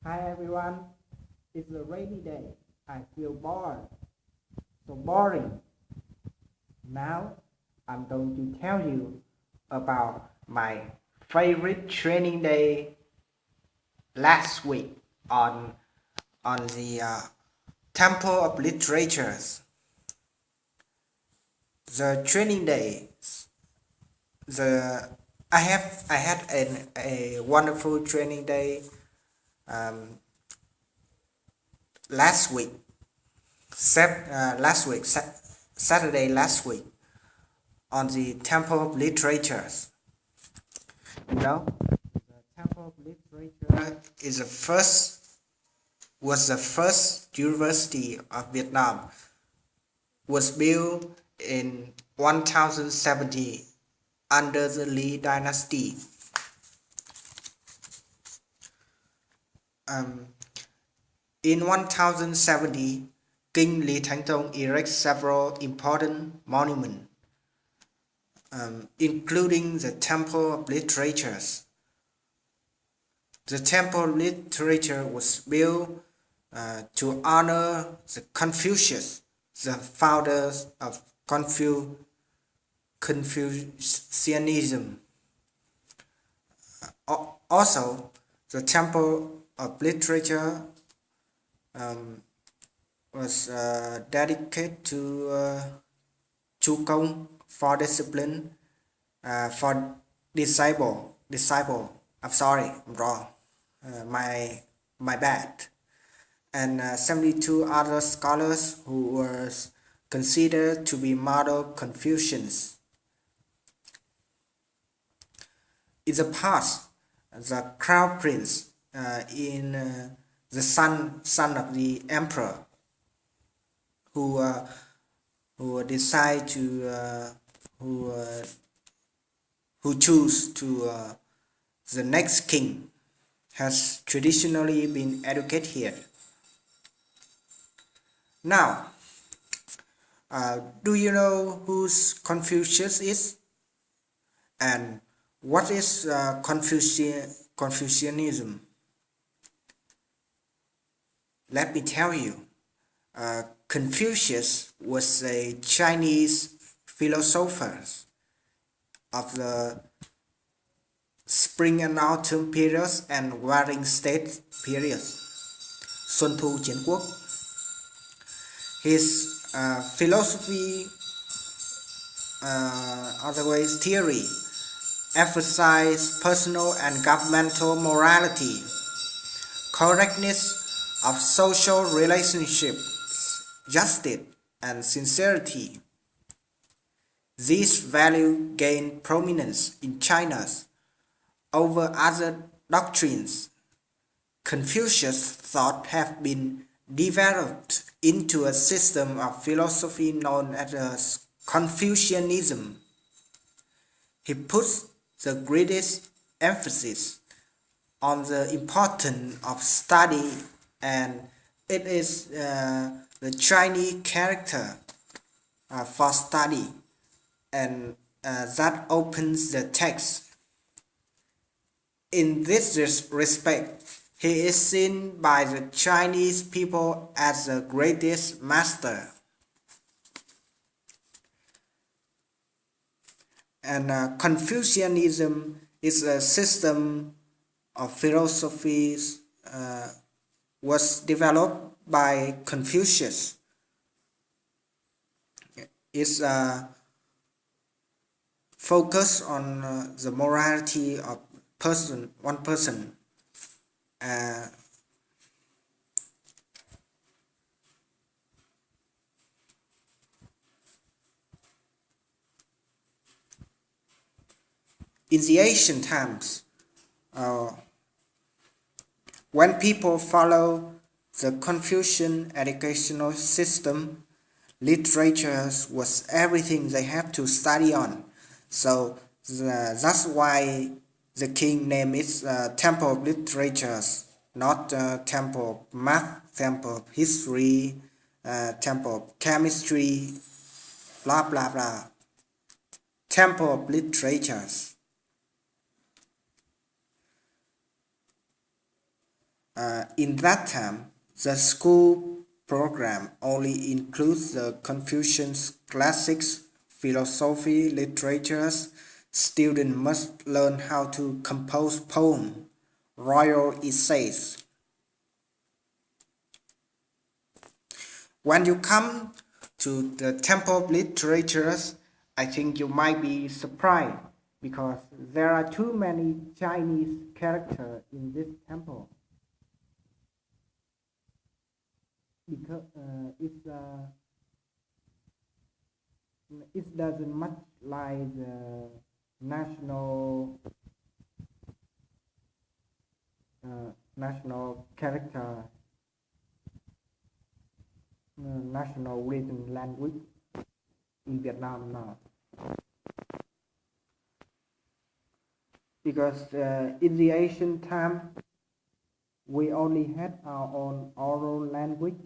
Hi everyone, it's a rainy day. I feel bored, so boring. Now I'm going to tell you about my favorite training day last week on the Temple of Literatures. The training day, the I had a wonderful training day um, last week. Saturday last week on the Temple of Literatures. You know, the Temple of Literature is was the first university of Vietnam. Was built in 1070 under the Lý dynasty. Um, in 1070, King Lý Thánh Tông erected several important monuments, including the Temple of Literatures. The Temple of Literature was built to honor the Confucius, the founders of Confucianism. Also, the Temple of Literature was dedicated to Chu Công for discipline, for disciple. I'm sorry, I'm wrong. My bad. And 72 other scholars who were considered to be model Confucians. In the past, the crown prince the son of the emperor who decide to who choose to the next king has traditionally been educated here. Now, do you know who Confucius is? And what is Confucianism? Let me tell you. Confucius was a Chinese philosopher of the spring and autumn periods and warring state periods. Xuân Thu Chiến Quốc. His philosophy, otherwise theory, emphasized personal and governmental morality, correctness of social relationships, justice, and sincerity. These values gained prominence in China over other doctrines. Confucius' thought have been developed into a system of philosophy known as Confucianism. He puts the greatest emphasis on the importance of study, and it is the Chinese character for study, and that opens the text. In this respect, he is seen by the Chinese people as the greatest master. And Confucianism is a system of philosophies was developed by Confucius. It's focus on the morality of one person. In the ancient times, when people follow the Confucian educational system, literature was everything they had to study on. So that's why the king named it Temple of Literatures, not Temple of Math, Temple of History, Temple of Chemistry, blah blah blah. Temple of Literatures. In that time, the school program only includes the Confucian classics, philosophy, literatures. Students must learn how to compose poems, royal essays. When you come to the Temple of Literatures, I think you might be surprised because there are too many Chinese characters in this temple. Because it doesn't much like the national character, national written language in Vietnam now. Because in the ancient time, we only had our own oral language.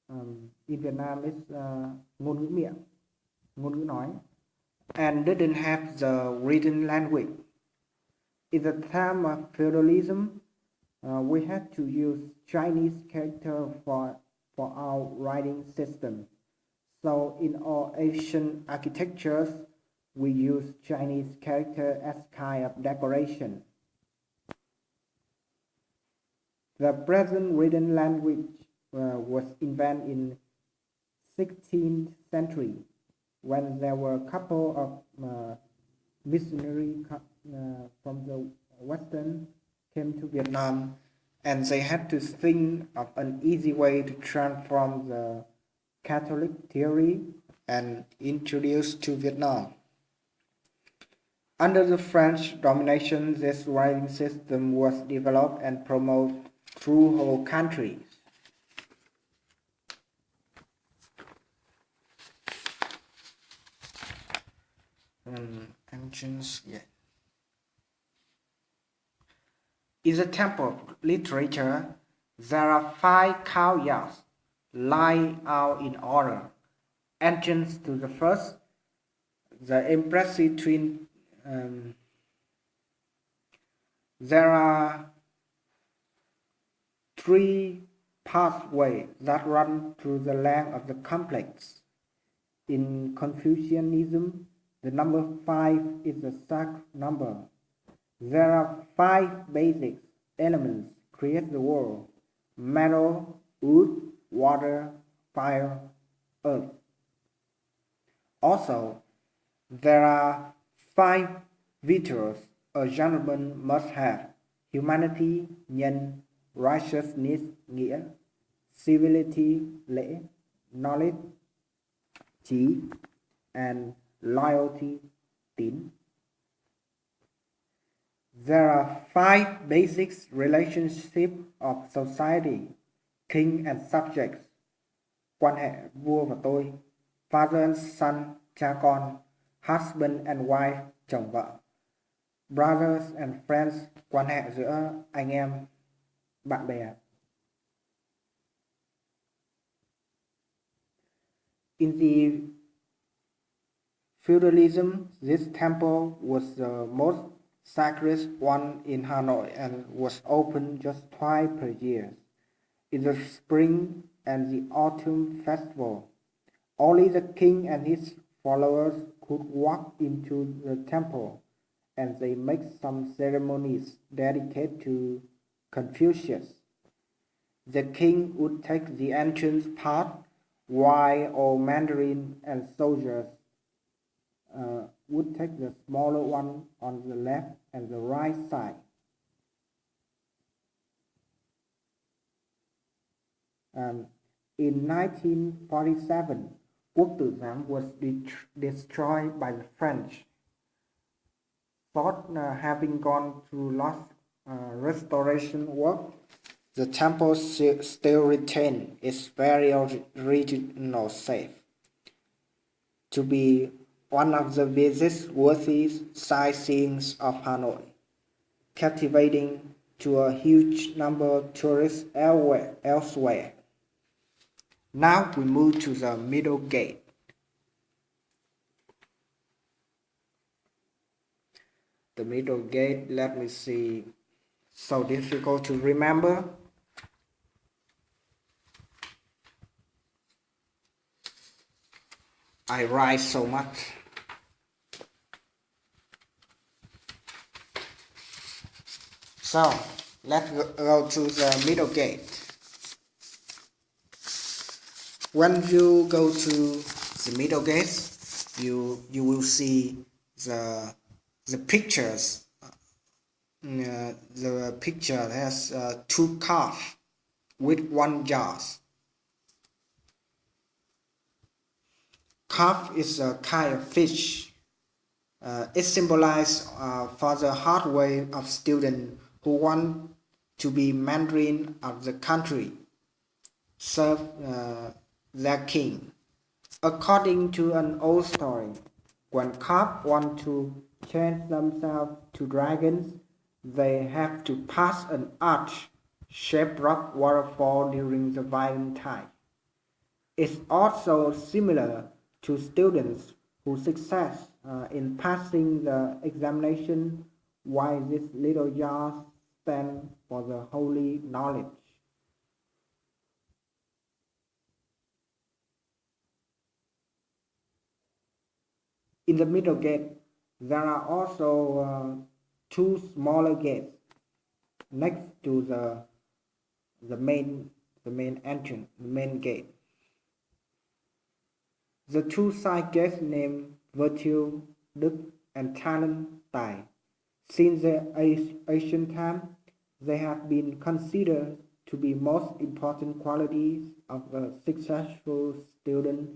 In Vietnam, it's ngôn ngữ miệng, ngôn ngữ nói, and didn't have the written language. In the time of feudalism, we had to use Chinese character for our writing system. So in all Asian architectures, we use Chinese character as kind of decoration. The present written language was invented in 16th century when there were a couple of missionaries from the Western came to Vietnam, and they had to think of an easy way to transform the Catholic theory and introduce to Vietnam. Under the French domination, this writing system was developed and promoted through whole country. Engines, yeah. In the temple of literature, there are 5 courtyards lined out in order. Entrance to the first, the impressive twin. There are 3 pathways that run through the length of the complex. In Confucianism, the number 5 is a sacred number. There are 5 basic elements create the world: metal, wood, water, fire, earth. Also, there are 5 virtues a gentleman must have: humanity, nhân, righteousness, nghĩa, civility, lễ, knowledge, trí, and loyalty, tín. There are 5 basic relationships of society: king and subjects, quan hệ vua và tôi, father and son, cha con, husband and wife, chồng vợ, brothers and friends, quan hệ giữa anh em, bạn bè. In the feudalism, this temple was the most sacred one in Hanoi and was open just twice per year. In the spring and the autumn festival, only the king and his followers could walk into the temple, and they make some ceremonies dedicated to Confucius. The king would take the entrance path, while all mandarin and soldiers would take the smaller one on the left and the right side. In 1947, Quốc Tử Giám was destroyed by the French. Thought having gone through lost restoration work, the temple still retained its very original shape to be one of the visit-worthy sightseeings of Hanoi, captivating to a huge number of tourists elsewhere. Now we move to the middle gate. The middle gate, let me see, so difficult to remember. I write so much. So let's go to the middle gate. When you go to the middle gate, you will see the pictures. The picture has two calves with one jaws. Carp is a kind of fish. It symbolizes for the hard way of students who want to be Mandarin of the country, serve their king. According to an old story, when carp want to change themselves to dragons, they have to pass an arch-shaped rock waterfall during the violent tide. It's also similar to students who success in passing the examination, while this little jar stand for the holy knowledge. In the middle gate, there are also two smaller gates next to the main entrance, the main gate. The two side gates named Virtue, Đức, and Talent, Tài. Since the ancient time, they have been considered to be most important qualities of a successful student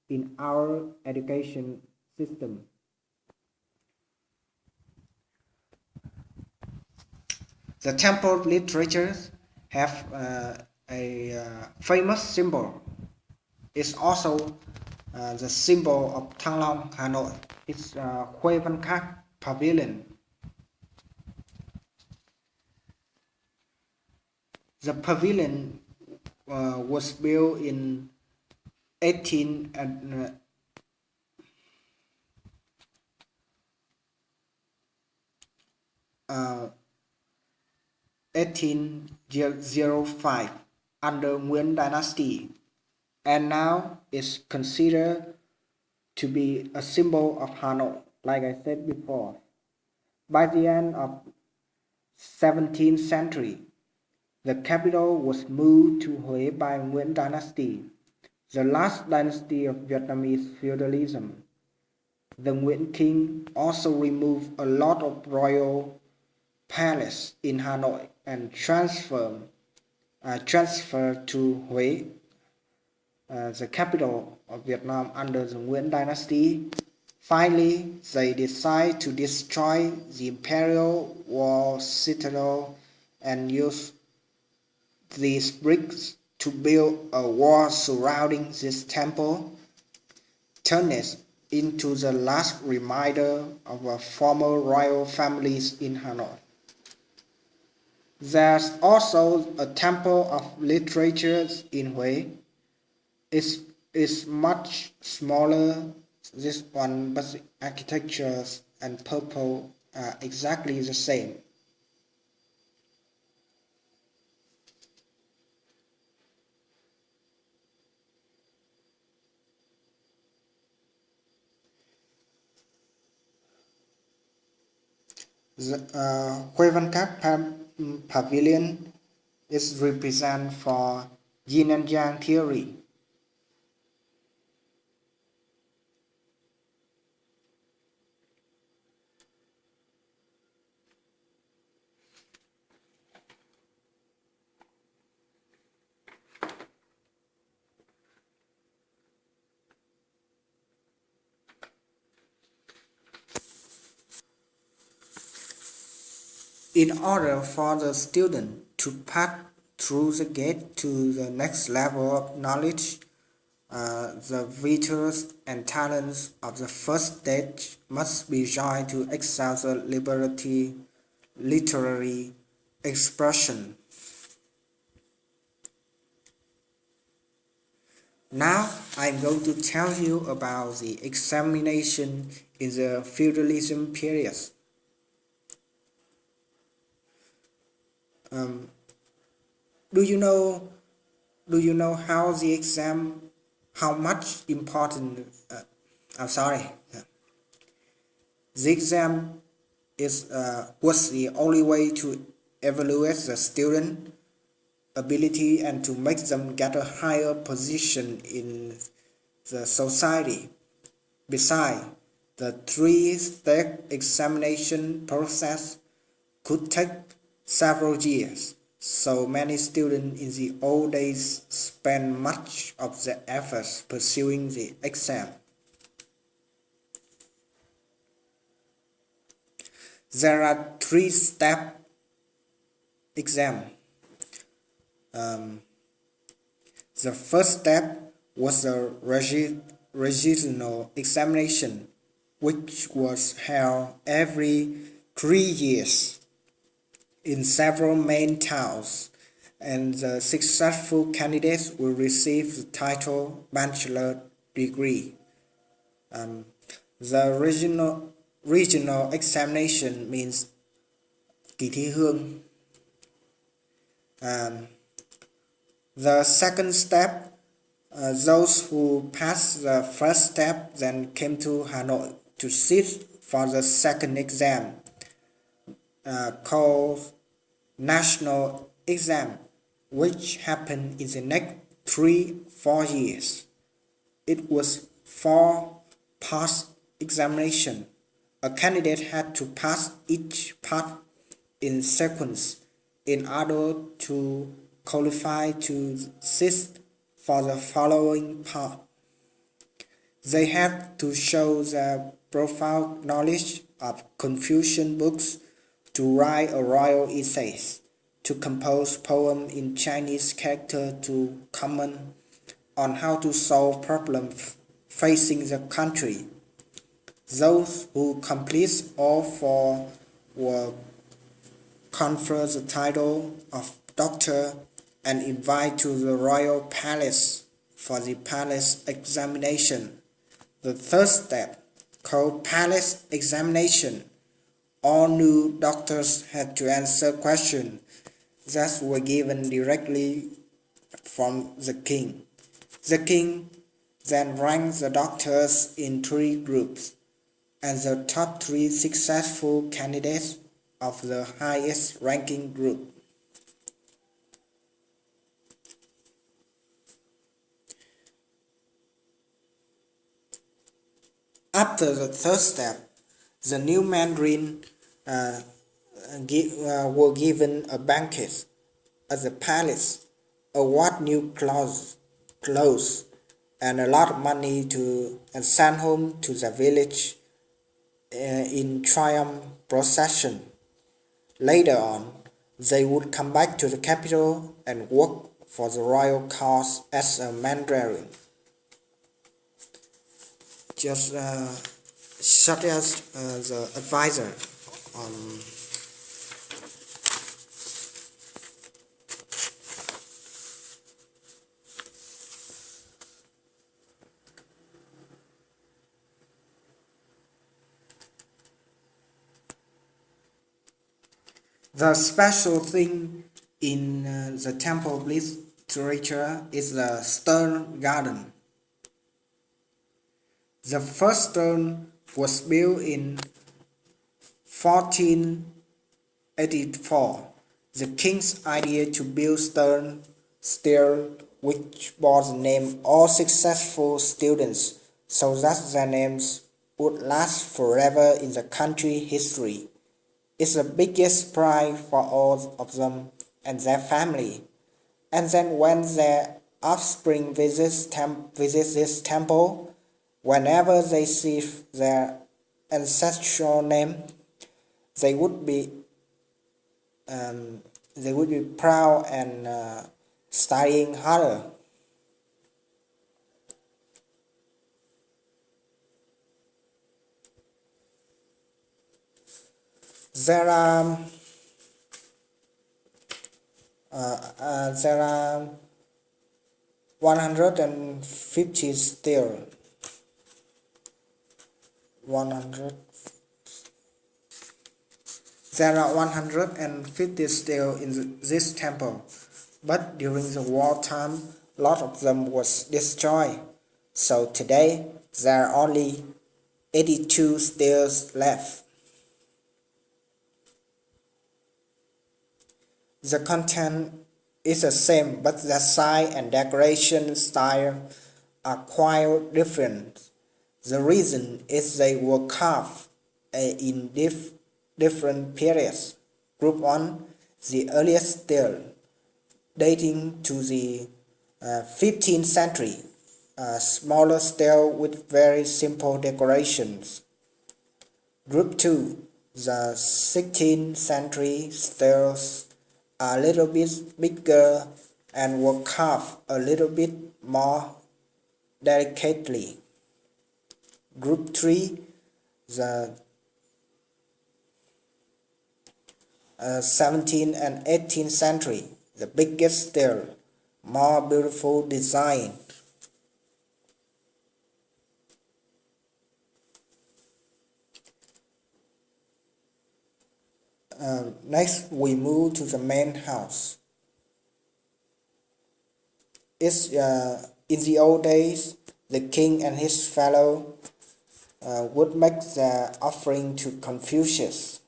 in our education system. The temple literatures have a famous symbol. It's also the symbol of Thăng Long, Hanoi. It's Huê Văn Các Pavilion. The pavilion was built in 18 1805 under Nguyen Dynasty, and now is considered to be a symbol of Hanoi, like I said before. By the end of 17th century, the capital was moved to Huế by Nguyen Dynasty, the last dynasty of Vietnamese feudalism. The Nguyen king also removed a lot of royal palace in Hanoi and transferred to Huế, the capital of Vietnam under the Nguyen dynasty. Finally, they decide to destroy the imperial wall citadel and use these bricks to build a wall surrounding this temple, turn it into the last reminder of a former royal families in Hanoi. There's also a temple of literature in Huế. It's much smaller, this one, but the architecture and purpose are exactly the same. The Huê Văn Các Pavilion is represent for yin and yang theory. In order for the student to pass through the gate to the next level of knowledge, the virtues and talents of the first stage must be joined to excel the literary expression. Now I'm going to tell you about the examination in the feudalism period. Do you know how the exam, how much important I'm sorry. The exam was the only way to evaluate the student ability and to make them get a higher position in the society. Besides, the three-step examination process could take several years, so many students in the old days spent much of their efforts pursuing the exam. There are three-step exam. The first step was the regional examination, which was held every 3 years in several main towns, and the successful candidates will receive the title bachelor degree. The regional examination means kỳ thi hương. The second step, those who passed the first step then came to Hanoi to sit for the second exam, called national exam, which happened in the next 3-4 years. It was 4-part examination. A candidate had to pass each part in sequence in order to qualify to sit for the following part. They have to show their profound knowledge of Confucian books, to write a royal essays, to compose poems in Chinese character, to comment on how to solve problems facing the country. Those who complete all four were conferred the title of doctor and invited to the royal palace for the palace examination. The third step, called palace examination, all new doctors had to answer questions that were given directly from the king. The king then ranked the doctors in 3 groups, and the top 3 successful candidates of the highest ranking group. After the third step, the new Mandarin were given a banquet at the palace, award new clothes, and a lot of money and sent home to the village in triumph procession. Later on, they would come back to the capital and work for the royal cause as a Mandarin. Just such as the advisor on the special thing in the temple literature is the stone garden. The first stone was built in 1484. The king's idea to build stone stair, which bore the name all successful students, so that their names would last forever in the country history. It's the biggest pride for all of them and their family. And then when their offspring visits this temple, whenever they see their ancestral name, they would be proud and studying harder. There are 150 still. 100. There are 150 still in this temple, but during the wartime, a lot of them was destroyed. So today, there are only 82 stairs left. The content is the same, but the size and decoration style are quite different. The reason is they were carved in different periods. Group 1, the earliest stair, dating to the 15th century, a smaller stair with very simple decorations. Group 2, the 16th century stairs are a little bit bigger and were carved a little bit more delicately. Group 3, the 17th and 18th century, the biggest stair, more beautiful design. Next, we move to the main house. In the old days, the king and his fellow would make the offering to Confucius.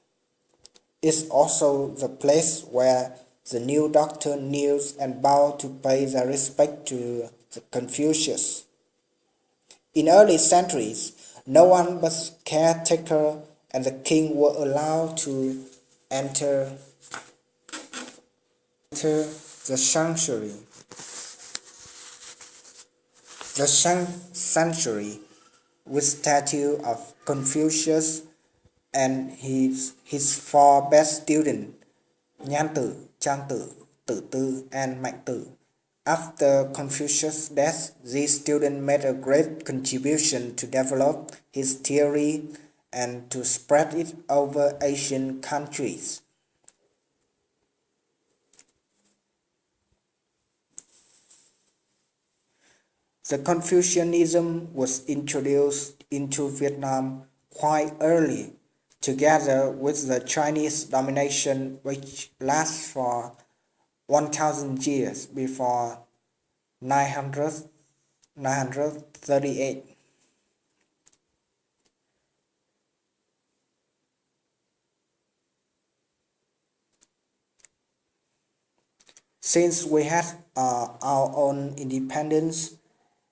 It's also the place where the new doctor kneels and bowed to pay their respect to the Confucius. In early centuries, no one but caretaker and the king were allowed to enter the sanctuary. The sanctuary with statue of Confucius and his four best students, Nhan Tử, Trang Tử, Tử Tư, and Mạnh Tử. After Confucius' death, these students made a great contribution to develop his theory and to spread it over Asian countries. The Confucianism was introduced into Vietnam quite early, together with the Chinese domination which lasts for 1000 years before 938. Since we had our own independence,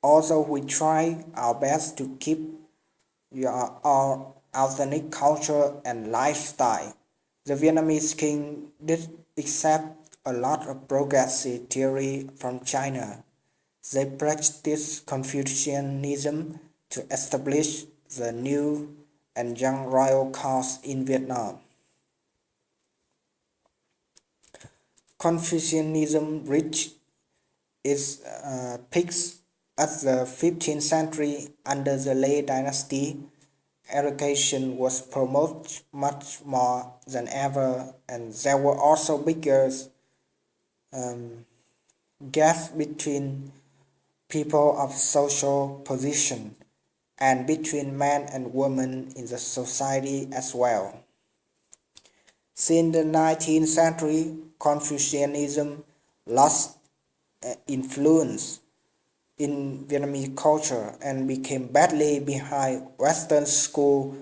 also we try our best to keep our authentic culture and lifestyle. The Vietnamese king did accept a lot of progressive theory from China. They practiced Confucianism to establish the new and young royal cause in Vietnam. Confucianism reached its peaks at the 15th century under the Lei dynasty. Education was promoted much more than ever, and there were also bigger gaps between people of social position and between men and women in the society as well. Since the 19th century, Confucianism lost influence in Vietnamese culture and became badly behind Western school,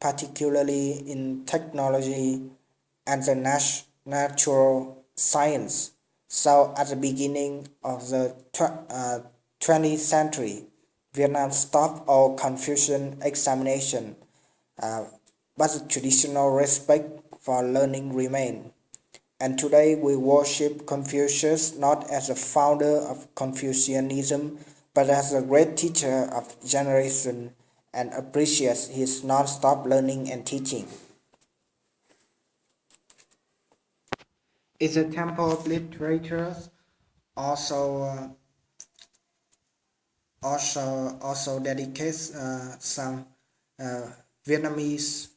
particularly in technology and the natural science. So at the beginning of the 20th century, Vietnam stopped all Confucian examination, but the traditional respect for learning remained. And today we worship Confucius not as a founder of Confucianism, but as a great teacher of generation and appreciate his non-stop learning and teaching. It's a temple of literature, also dedicates some Vietnamese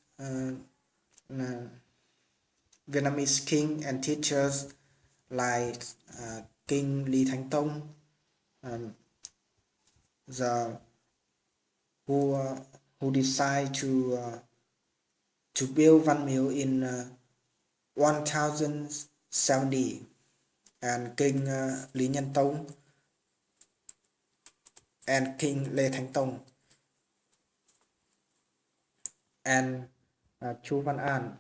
Vietnamese king and teachers like King Lý Thánh Tông, the who decided to build Văn Miếu in 1070, and King Lý Nhân Tông and King Lê Thánh Tông and Chu Văn An,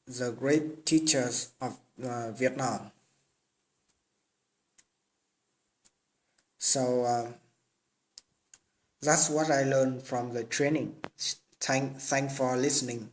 the great teachers of Vietnam. So that's what I learned from the training. Thank for listening.